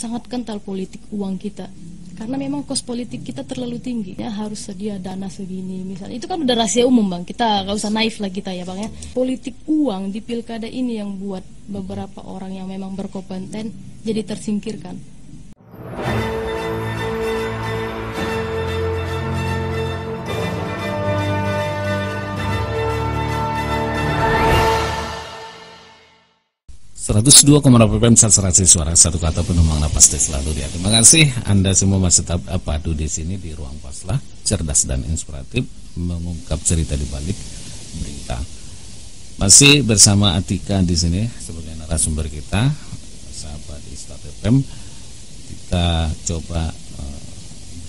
sangat kental politik uang kita. Karena memang kos politik kita terlalu tinggi, ya harus sedia dana segini misalnya. Itu kan udah rahasia umum Bang, kita gak usah naif lah kita ya Bang ya. Politik uang di pilkada ini yang buat beberapa orang yang memang berkompeten jadi tersingkirkan. FM Sasaransi Suara Satu Kata Penumpang Napas selalu dia. Terima kasih Anda semua masih tetap padu di sini di Ruang Paslah, cerdas dan inspiratif mengungkap cerita di balik berita. Masih bersama Atika di sini sebagai narasumber kita, sahabat Istat FM. Kita coba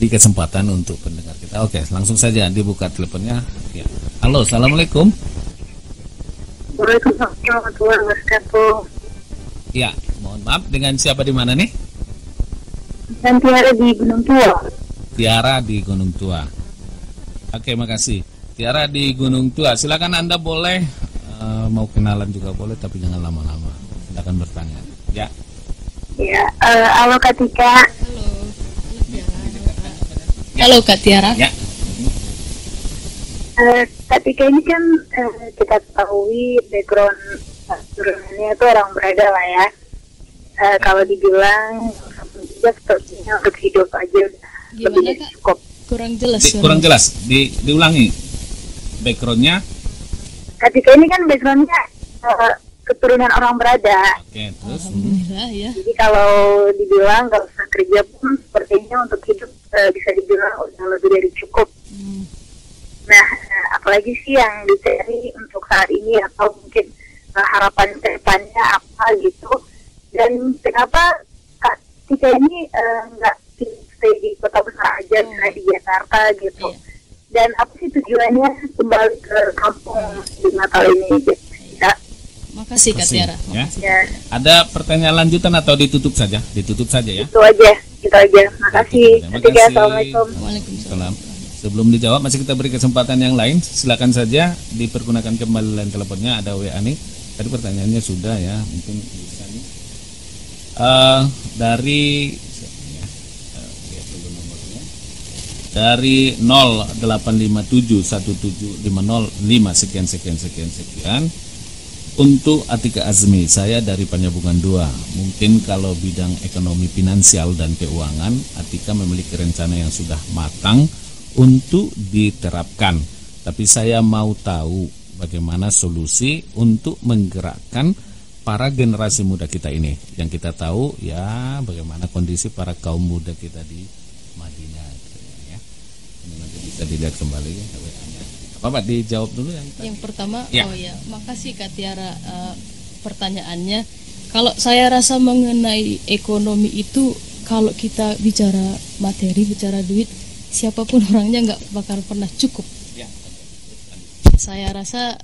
beri kesempatan untuk pendengar kita. Oke, langsung saja dibuka teleponnya. Ya. Halo, assalamualaikum. Waalaikumsalam warahmatullahi wabarakatuh. Ya, mohon maaf, dengan siapa di mana nih? Dan Tiara di Gunung Tua. Tiara di Gunung Tua. Oke, makasih. Tiara di Gunung Tua. Silakan Anda boleh mau kenalan juga boleh, tapi jangan lama-lama. Silakan bertanya. Ya. Ya, halo Kak Tika. Halo Tiara. Halo Kak Tiara. Ya. Kak Tika ini kan kita ketahui background turunannya itu orang berada lah ya. Kalau dibilang sepertinya untuk hidup aja udah lebih Kak? cukup. Kurang jelas. Kurang jelas. Diulangi backgroundnya. Kak Tika ini kan backgroundnya keturunan orang berada. Oke, terus. Alhamdulillah ya. Jadi kalau dibilang nggak usah kerja pun sepertinya untuk hidup bisa dibilang udah lebih dari cukup. Nah, apalagi sih yang dicari untuk saat ini atau mungkin harapan depannya apa gitu, dan kenapa Kak Tika ini nggak stay di kota besar aja, misalnya di Jakarta gitu, dan apa sih tujuannya kembali ke kampung di Natal ini gitu. Makasih Kak Tiara. Ya. Ada pertanyaan lanjutan atau ditutup saja? Ditutup saja ya. Itu aja. Makasih. Terima Kak Tika, kasih. assalamualaikum. Waalaikumsalam. Sebelum dijawab masih kita beri kesempatan yang lain. Silakan saja dipergunakan kembali line teleponnya, ada WA nih. Tadi pertanyaannya sudah ya, mungkin bisa nih. Dari 0857175005 sekian. Untuk Atika Azmi, saya dari Penyambungan 2. Mungkin kalau bidang ekonomi finansial dan keuangan, Atika memiliki rencana yang sudah matang untuk diterapkan. Tapi saya mau tahu bagaimana solusi untuk menggerakkan para generasi muda kita ini. Yang kita tahu ya bagaimana kondisi para kaum muda kita di Madinah. Ya. Ini nanti bisa dilihat kembali WA-nya. Apa dijawab dulu yang pertama? Ya. Oh ya, makasih Kak Tiara pertanyaannya. Kalau saya rasa mengenai ekonomi itu, kalau kita bicara materi, bicara duit, siapapun orangnya nggak bakal pernah cukup. Ya. Saya rasa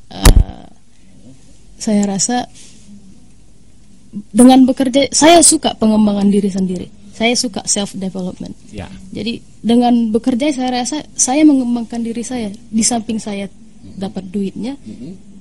dengan bekerja, saya suka pengembangan diri sendiri. Saya suka self development. Ya. Jadi dengan bekerja saya rasa saya mengembangkan diri saya. Di samping saya dapat duitnya,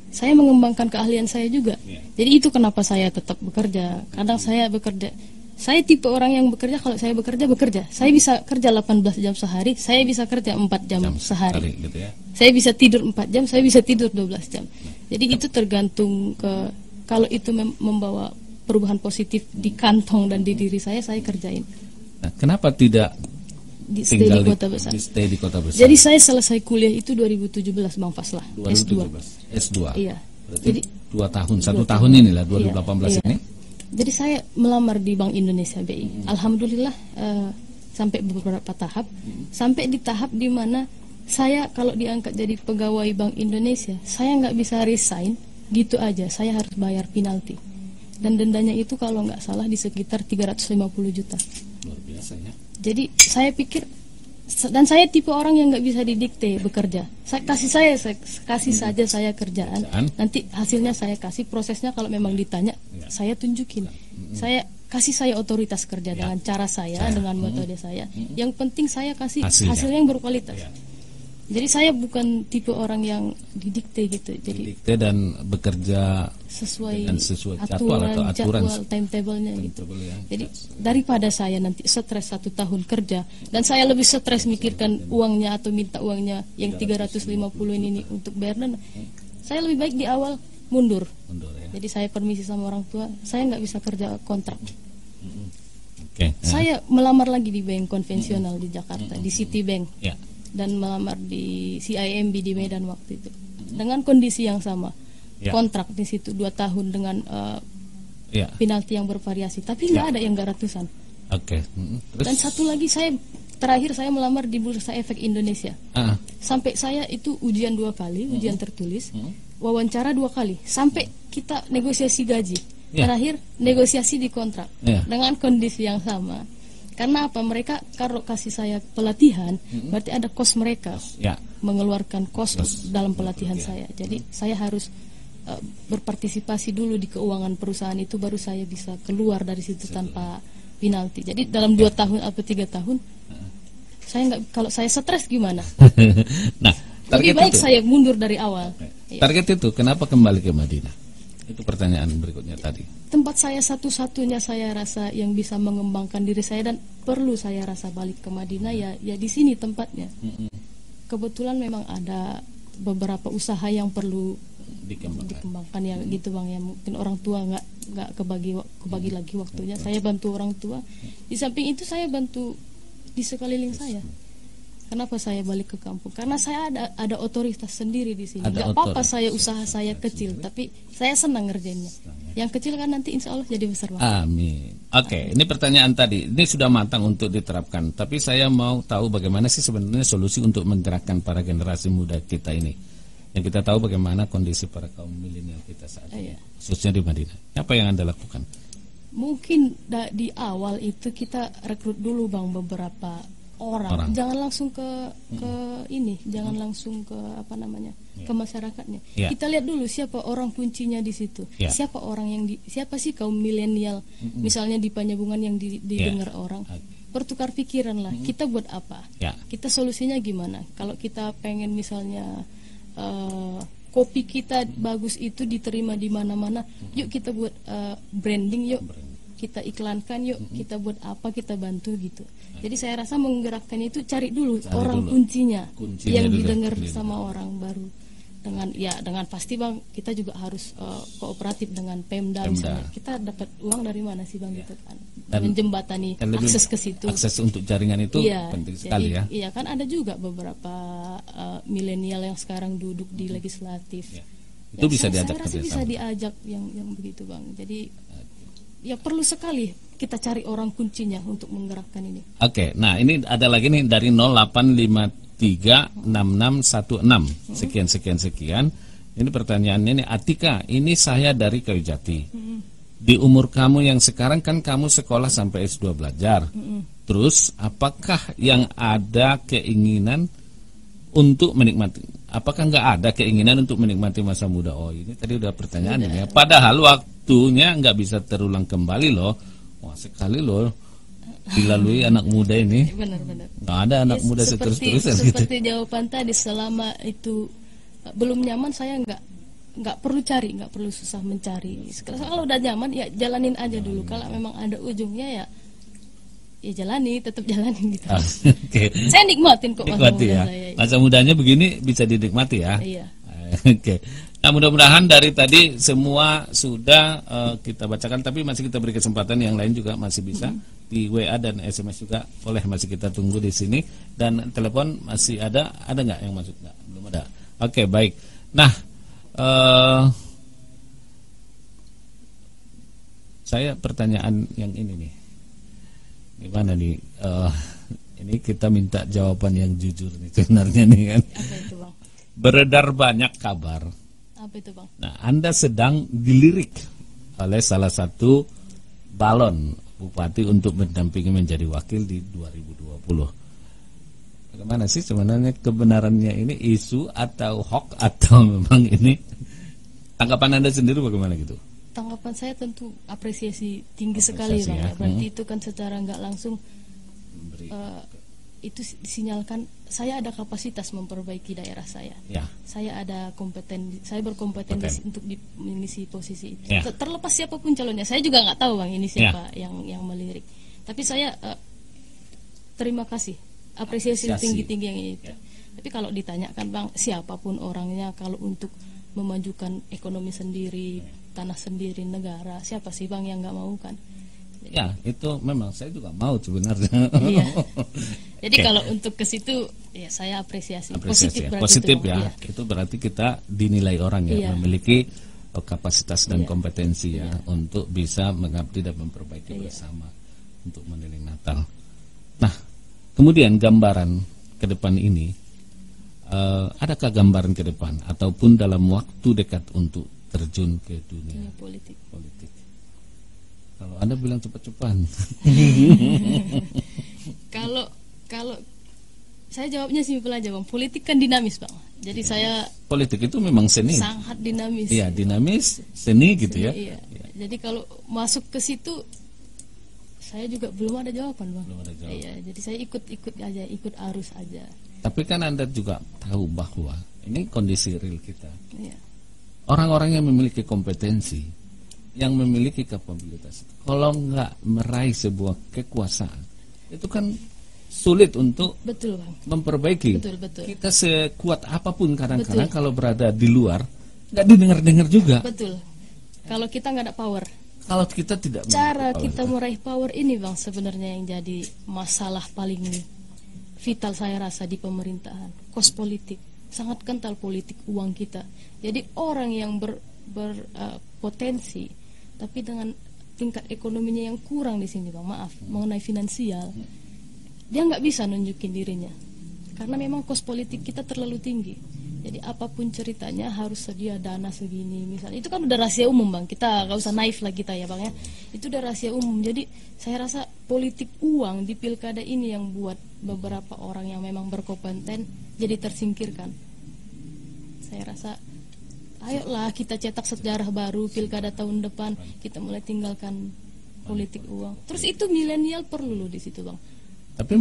saya mengembangkan keahlian saya juga. Jadi itu kenapa saya tetap bekerja. Kadang saya bekerja. Saya tipe orang yang bekerja, kalau saya bekerja. Saya bisa kerja 18 jam sehari, saya bisa kerja 4 jam sehari. Gitu ya. Saya bisa tidur 4 jam, saya bisa tidur 12 jam. Jadi itu tergantung ke, kalau itu membawa perubahan positif di kantong dan di diri saya kerjain. Nah, kenapa tidak Stay di kota besar? Stay di kota besar. Jadi saya selesai kuliah itu 2017 Bang Faslah, 2017. S2. Iya. Berarti Jadi 2 tahun, 1 tahun inilah 2018 ini. Jadi saya melamar di Bank Indonesia BI. Alhamdulillah sampai beberapa tahap, sampai di tahap di mana saya kalau diangkat jadi pegawai Bank Indonesia, saya nggak bisa resign gitu aja. Saya harus bayar penalti. Dan dendanya itu kalau nggak salah di sekitar 350 juta. Luar biasa ya. Jadi saya pikir, dan saya tipe orang yang nggak bisa didikte bekerja. Saya kasih saja saya kerjaan. Nanti hasilnya saya kasih, prosesnya kalau memang ditanya saya tunjukin. Saya kasih otoritas kerja dengan cara saya, dengan metode saya. Yang penting saya kasih hasilnya yang berkualitas. Jadi saya bukan tipe orang yang didikte gitu. Jadi Didikte dan bekerja sesuai dengan sesuai jadwal atau aturan timetable-nya gitu. timetable ya. Jadi daripada saya nanti stres 1 tahun kerja dan saya lebih stres mikirkan uangnya atau minta uangnya yang 350 ini untuk bayar, dan saya lebih baik di awal mundur. Ya. Jadi saya permisi sama orang tua, saya nggak bisa kerja kontrak. Oke. Saya melamar lagi di bank konvensional di Jakarta, di Citibank. Ya. Dan melamar di CIMB di Medan waktu itu dengan kondisi yang sama, kontrak di situ 2 tahun dengan penalti yang bervariasi, tapi nggak ada yang nggak ratusan. Oke. Terus? Dan satu lagi, terakhir saya melamar di Bursa Efek Indonesia. Sampai saya itu ujian 2 kali, ujian tertulis, wawancara 2 kali, sampai kita negosiasi gaji. Terakhir negosiasi di kontrak dengan kondisi yang sama. Karena apa? Mereka kalau kasih saya pelatihan, berarti ada kos mereka, mengeluarkan kos dalam pelatihan saya. Jadi saya harus berpartisipasi dulu di keuangan perusahaan itu, baru saya bisa keluar dari situ tanpa penalti. Jadi dalam 2 tahun atau 3 tahun, saya nggak. Kalau saya stres gimana? Nah, lebih baik saya mundur dari awal. Target itu kenapa kembali ke Madinah? Itu pertanyaan berikutnya tadi. Tempat saya satu-satunya saya rasa yang bisa mengembangkan diri saya dan perlu saya rasa balik ke Madinah ya di sini tempatnya. Kebetulan memang ada beberapa usaha yang perlu dikembangkan ya gitu Bang, ya mungkin orang tua nggak kebagi lagi waktunya. Saya bantu orang tua. Di samping itu saya bantu di sekeliling saya. Kenapa saya balik ke kampung? Karena saya ada otoritas sendiri di sini. Gak apa-apa saya usaha saya kecil, tapi saya senang ngerjainnya. Yang kecil kan nanti insya Allah jadi besar, Bang. Amin. Oke, ini pertanyaan tadi. Ini sudah matang untuk diterapkan. Tapi saya mau tahu bagaimana sih sebenarnya solusi untuk menggerakkan para generasi muda kita ini. Yang kita tahu bagaimana kondisi para kaum milenial kita saat ini, khususnya di Madinah. Apa yang Anda lakukan? Mungkin di awal itu kita rekrut dulu, Bang, beberapa orang. Jangan langsung ke ini, jangan langsung ke ke masyarakatnya. Kita lihat dulu siapa orang kuncinya di situ. Siapa orang yang siapa sih kaum milenial, misalnya di Penyambungan yang didengar orang. Bertukar pikiran lah. Kita buat apa? Kita solusinya gimana? Kalau kita pengen misalnya kopi kita bagus itu diterima di mana-mana, yuk kita buat branding, yuk kita iklankan, yuk kita buat apa, kita bantu gitu. Jadi saya rasa menggerakkan itu cari dulu orang kuncinya yang didengar sama orang baru. Dengan pasti Bang, kita juga harus kooperatif dengan Pemda. Misalnya kita dapat uang dari mana sih Bang gitu kan, menjembatani akses ke situ. Akses untuk jaringan itu penting sekali ya. Iya kan, ada juga beberapa milenial yang sekarang duduk di legislatif. Itu bisa diajak saya rasa bisa diajak yang begitu Bang. Jadi ya perlu sekali kita cari orang kuncinya untuk menggerakkan ini. Oke, nah ini ada lagi nih dari 08536616 sekian. Ini pertanyaannya nih, Atika, ini saya dari Kayu Jati. Di umur kamu yang sekarang kan kamu sekolah sampai S2 belajar. Terus apakah yang ada keinginan untuk menikmati? Apakah nggak ada keinginan untuk menikmati masa muda? Oh, ini tadi udah pertanyaan ini ya. Padahal waktunya nggak bisa terulang kembali loh. Wah, sekali loh dilalui anak muda ini. Benar-benar. Nggak ada anak muda terus-terusan gitu. Seperti jawaban tadi, selama itu belum nyaman, saya nggak perlu cari, nggak perlu susah mencari. Kalau udah nyaman ya jalanin aja dulu. Kalau memang ada ujungnya ya jalani, tetap jalani gitu. Okay. Saya nikmatin kok masa muda ya. saya. Masa mudanya begini bisa dinikmati ya. Iya. Oke. Nah, mudah-mudahan dari tadi semua sudah kita bacakan, tapi masih kita beri kesempatan yang lain juga masih bisa di WA dan SMS juga boleh, masih kita tunggu di sini, dan telepon masih ada nggak yang masuk? Nggak, belum ada. Oke, baik. Nah, saya pertanyaan yang ini nih, gimana nih? Ini kita minta jawaban yang jujur nih sebenarnya nih kan. Apa itu Bang? Beredar banyak kabar. Apa itu Bang? Nah, Anda sedang dilirik oleh salah satu balon bupati untuk mendampingi menjadi wakil di 2020. Bagaimana sih sebenarnya kebenarannya ini, isu atau hoax atau memang ini? Tanggapan Anda sendiri bagaimana gitu? Tanggapan saya tentu apresiasi tinggi sekali Bang. Ya. Berarti itu kan secara nggak langsung itu disinyalkan saya ada kapasitas memperbaiki daerah saya. Ya. Saya ada saya berkompetensi untuk mengisi posisi itu. Ya. Terlepas siapapun calonnya, saya juga nggak tahu Bang ini siapa yang melirik. Tapi saya terima kasih, apresiasi tinggi-tinggi yang itu. Ya. Tapi kalau ditanyakan Bang, siapapun orangnya kalau untuk memajukan ekonomi sendiri, tanah sendiri, negara, siapa sih Bang yang nggak mau kan? Ya, itu memang saya juga mau sebenarnya. Iya. Jadi kalau untuk ke situ ya saya apresiasi. Positif ya. Itu berarti kita dinilai orang ya, memiliki kapasitas dan kompetensi ya untuk bisa mengabdi dan memperbaiki bersama untuk mendidik Natal. Nah, kemudian gambaran ke depan ini, adakah gambaran ke depan ataupun dalam waktu dekat untuk terjun ke dunia politik? Kalau Anda bilang cepat-cepat. Kalau saya jawabnya simpel aja Bang. Politik kan dinamis Bang. Jadi saya politik itu memang seni. Sangat dinamis. Iya, dinamis, seni gitu ya. Iya. Jadi kalau masuk ke situ saya juga belum ada jawaban Bang. Belum ada jawaban. Iya, jadi saya ikut aja, ikut arus aja. Tapi kan Anda juga tahu bahwa ini kondisi real kita. Iya. Orang-orang yang memiliki kompetensi, yang memiliki kapabilitas, kalau nggak meraih sebuah kekuasaan, itu kan sulit untuk Betul Bang. memperbaiki. Betul. Kita sekuat apapun kadang-kadang kalau berada di luar nggak didengar-dengar juga. Betul. Kalau kita nggak ada power. Kalau kita tidak Cara kita meraih power ini Bang sebenarnya yang jadi masalah paling vital saya rasa di pemerintahan. Kos politik, sangat kental politik uang kita. Jadi orang yang berpotensi tapi dengan tingkat ekonominya yang kurang di sini Bang, maaf, mengenai finansial, dia nggak bisa nunjukin dirinya karena memang kos politik kita terlalu tinggi. Jadi apapun ceritanya harus sedia dana segini misalnya, itu kan udah rahasia umum Bang, kita nggak usah naif lah kita ya Bang ya, itu udah rahasia umum. Jadi saya rasa politik uang di pilkada ini yang buat beberapa orang yang memang berkompeten jadi tersingkirkan. Saya rasa ayolah kita cetak sejarah baru pilkada tahun depan, kita mulai tinggalkan politik uang. Terus itu milenial perlu loh di situ Bang. Tapi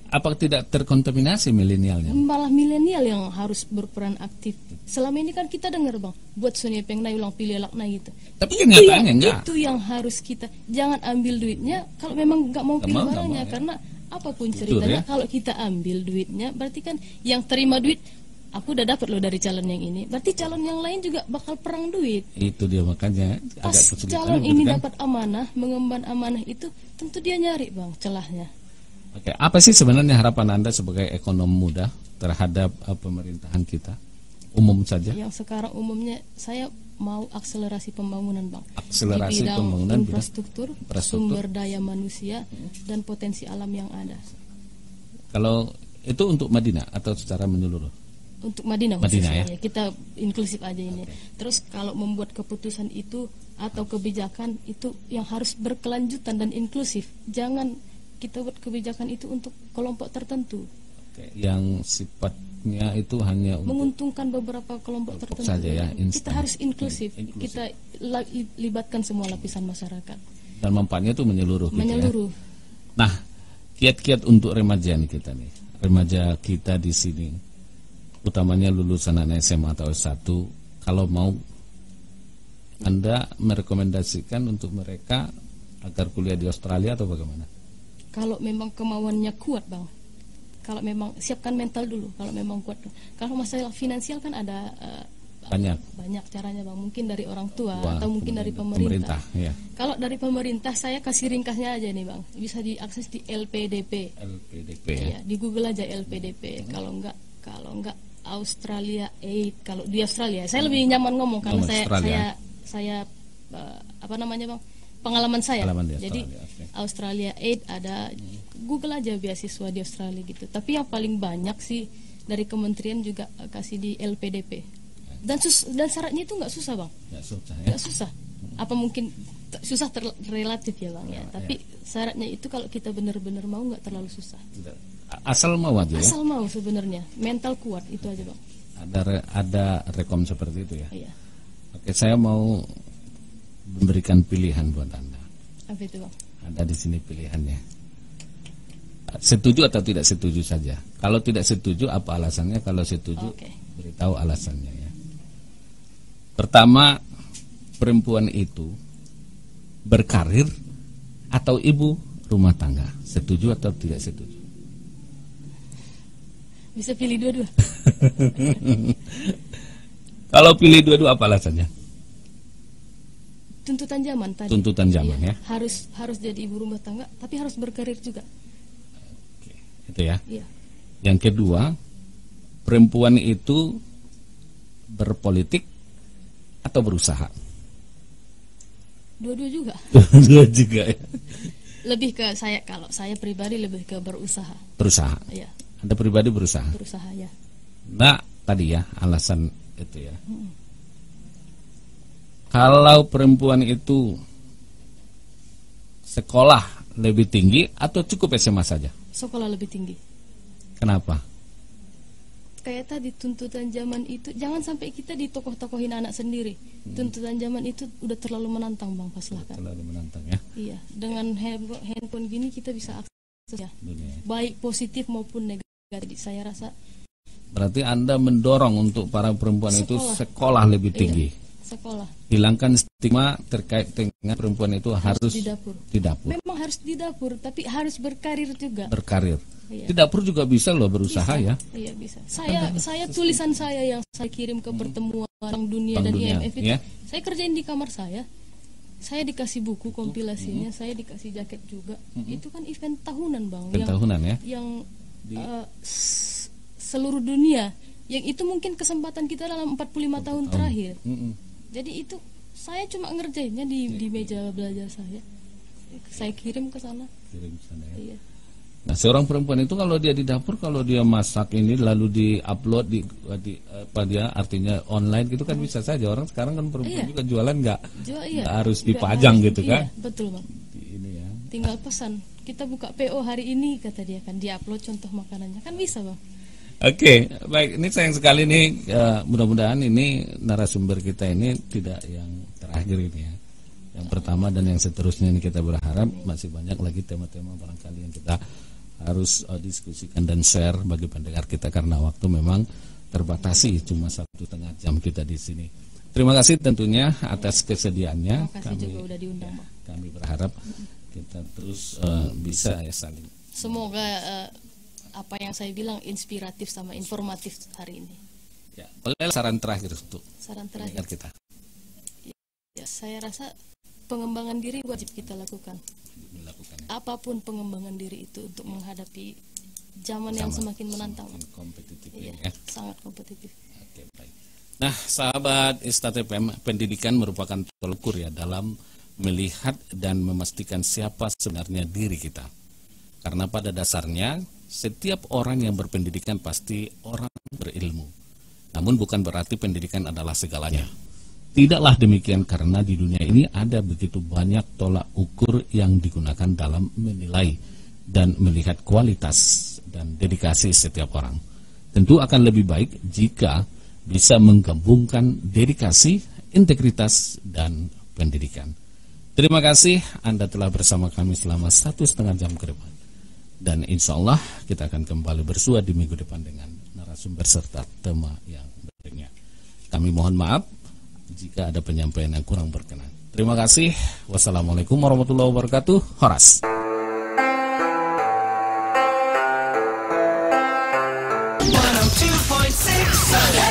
apa tidak terkontaminasi milenialnya? Malah milenial yang harus berperan aktif. Selama ini kan kita dengar Bang, buat Sonia pengen ulang pilih lakna gitu. Tapi kenyataannya enggak. Itu yang harus kita, jangan ambil duitnya kalau memang nggak mau pilih barangnya, karena apapun ceritanya kalau kita ambil duitnya berarti kan yang terima duit, aku udah dapat loh dari calon yang ini, berarti calon yang lain juga bakal perang duit. Itu dia makanya pas agak kesulitan. Calon ini dapat amanah, mengemban amanah itu tentu dia nyari Bang celahnya. Oke, apa sih sebenarnya harapan Anda sebagai ekonom muda terhadap pemerintahan kita? Umum saja. Yang sekarang umumnya saya mau akselerasi pembangunan Bang. Akselerasi di bidang pembangunan infrastruktur, sumber daya manusia dan potensi alam yang ada. Kalau itu untuk Madinah atau secara menyeluruh? Untuk Madinah ya. Kita inklusif aja ini. Terus kalau membuat keputusan itu atau kebijakan itu yang harus berkelanjutan dan inklusif. Jangan kita buat kebijakan itu untuk kelompok tertentu. Yang sifatnya itu hanya untuk menguntungkan beberapa kelompok tertentu saja ya, kita harus inklusif. Kita libatkan semua lapisan masyarakat. Dan manfaatnya itu menyeluruh. Menyeluruh. Gitu ya. Nah, kiat-kiat untuk remaja nih kita nih. Remaja kita di sini, utamanya lulusan anak SMA atau S1, kalau mau Anda merekomendasikan untuk mereka agar kuliah di Australia atau bagaimana? Kalau memang kemauannya kuat Bang, kalau memang siapkan mental dulu, kalau memang kuat. Kalau masalah finansial kan ada banyak caranya Bang, mungkin dari orang tua atau mungkin dari pemerintah. Ya. Kalau dari pemerintah saya kasih ringkasnya aja nih Bang, bisa diakses di LPDP. Ya, di Google aja LPDP. Kalau enggak Australia Aid. Kalau di Australia saya lebih nyaman ngomong karena saya apa namanya Bang, pengalaman saya. Jadi Australia Aid ada, Google aja beasiswa di Australia gitu. Tapi yang paling banyak sih dari kementerian juga kasih di LPDP. Dan syaratnya itu nggak susah Bang. Nggak susah. Apa mungkin susah relatif ya Bang ya. Tapi syaratnya itu kalau kita benar-benar mau nggak terlalu susah. Asal mau aja ya. Asal mau sebenarnya, mental kuat itu aja Bang. Ada rekom seperti itu ya. Iya. Oke, saya mau memberikan pilihan buat Anda. Apa itu Bang? Ada di sini pilihannya. setuju atau tidak setuju saja. Kalau tidak setuju apa alasannya? Kalau setuju beritahu alasannya ya. Pertama, perempuan itu berkarir atau ibu rumah tangga. Setuju atau tidak setuju? Bisa pilih dua-dua. Kalau pilih dua-dua apa alasannya? Tuntutan zaman tadi. Tuntutan zaman ya. Harus jadi ibu rumah tangga, tapi harus berkarir juga. Oke, itu ya. Iya. Yang kedua, perempuan itu berpolitik atau berusaha? Dua-dua juga. Dua juga ya. Lebih ke saya, kalau saya pribadi lebih ke berusaha. Berusaha. Iya. Anda pribadi berusaha. Berusaha ya. Nah, tadi ya alasan itu ya. Kalau perempuan itu sekolah lebih tinggi atau cukup SMA saja? Sekolah lebih tinggi. Kenapa? Kayak tadi tuntutan zaman itu, jangan sampai kita ditokoh-tokohin anak sendiri. Tuntutan zaman itu udah terlalu menantang, Bang Paslahkan. Terlalu menantang ya. Iya, dengan handphone gini kita bisa akses ya. Dunia. Baik positif maupun negatif. Saya rasa berarti Anda mendorong untuk para perempuan itu sekolah lebih tinggi. Iya, sekolah. Hilangkan stigma terkait dengan perempuan itu harus di dapur. Di dapur. Memang harus di dapur, tapi harus berkarir juga. Berkarir. Iya. Di dapur juga bisa loh berusaha bisa. ya. Iya bisa. Saya tulisan saya yang saya kirim ke pertemuan Bank Dunia dan IMF itu, ya. Saya kerjain di kamar saya. Saya dikasih buku kompilasinya, saya dikasih jaket juga. Itu kan event tahunan, Bang. Event tahunan ya. Yang seluruh dunia, yang itu mungkin kesempatan kita dalam 45 tahun terakhir. Jadi itu saya cuma ngerjainnya di meja belajar saya kirim ke sana. Ya. Iya. Nah, seorang perempuan itu kalau dia di dapur, kalau dia masak ini lalu di-upload artinya online gitu kan bisa saja. Orang sekarang kan perempuan juga jualan nggak harus dipajang gitu kan. Iya, betul, Bang. Ini ya. Tinggal pesan, kita buka PO hari ini, kata dia kan, di-upload contoh makanannya, kan bisa, Bang. Oke, baik. Ini sayang sekali nih, mudah-mudahan ini narasumber kita ini tidak yang terakhir ini ya. Yang pertama dan yang seterusnya ini kita berharap masih banyak lagi tema-tema barangkali yang kita harus diskusikan dan share bagi pendengar kita, karena waktu memang terbatasi, cuma 1,5 jam kita di sini. Terima kasih tentunya atas kesediaannya. Terima kasih juga udah diundang, Bang. Kami berharap kita terus bisa ya saling. Semoga apa yang saya bilang inspiratif sama informatif hari ini. Ya, boleh saran terakhir untuk saran terakhir kita. Ya, saya rasa pengembangan diri wajib kita lakukan. Apapun pengembangan diri itu untuk menghadapi zaman yang semakin menantang, kompetitif ya. Sangat kompetitif. Oke, baik. Nah, sahabat Istat.fm, pendidikan merupakan tolak ukur ya dalam melihat dan memastikan siapa sebenarnya diri kita. Karena pada dasarnya setiap orang yang berpendidikan pasti orang berilmu. Namun bukan berarti pendidikan adalah segalanya. Tidaklah demikian, karena di dunia ini ada begitu banyak tolak ukur yang digunakan dalam menilai dan melihat kualitas dan dedikasi setiap orang. Tentu akan lebih baik jika bisa menggabungkan dedikasi, integritas, dan pendidikan. Terima kasih Anda telah bersama kami selama 1,5 jam ke depan. Dan insya Allah kita akan kembali bersua di minggu depan dengan narasumber serta tema yang berikutnya. Kami mohon maaf jika ada penyampaian yang kurang berkenan. Terima kasih. Wassalamualaikum warahmatullahi wabarakatuh. Horas. 102.6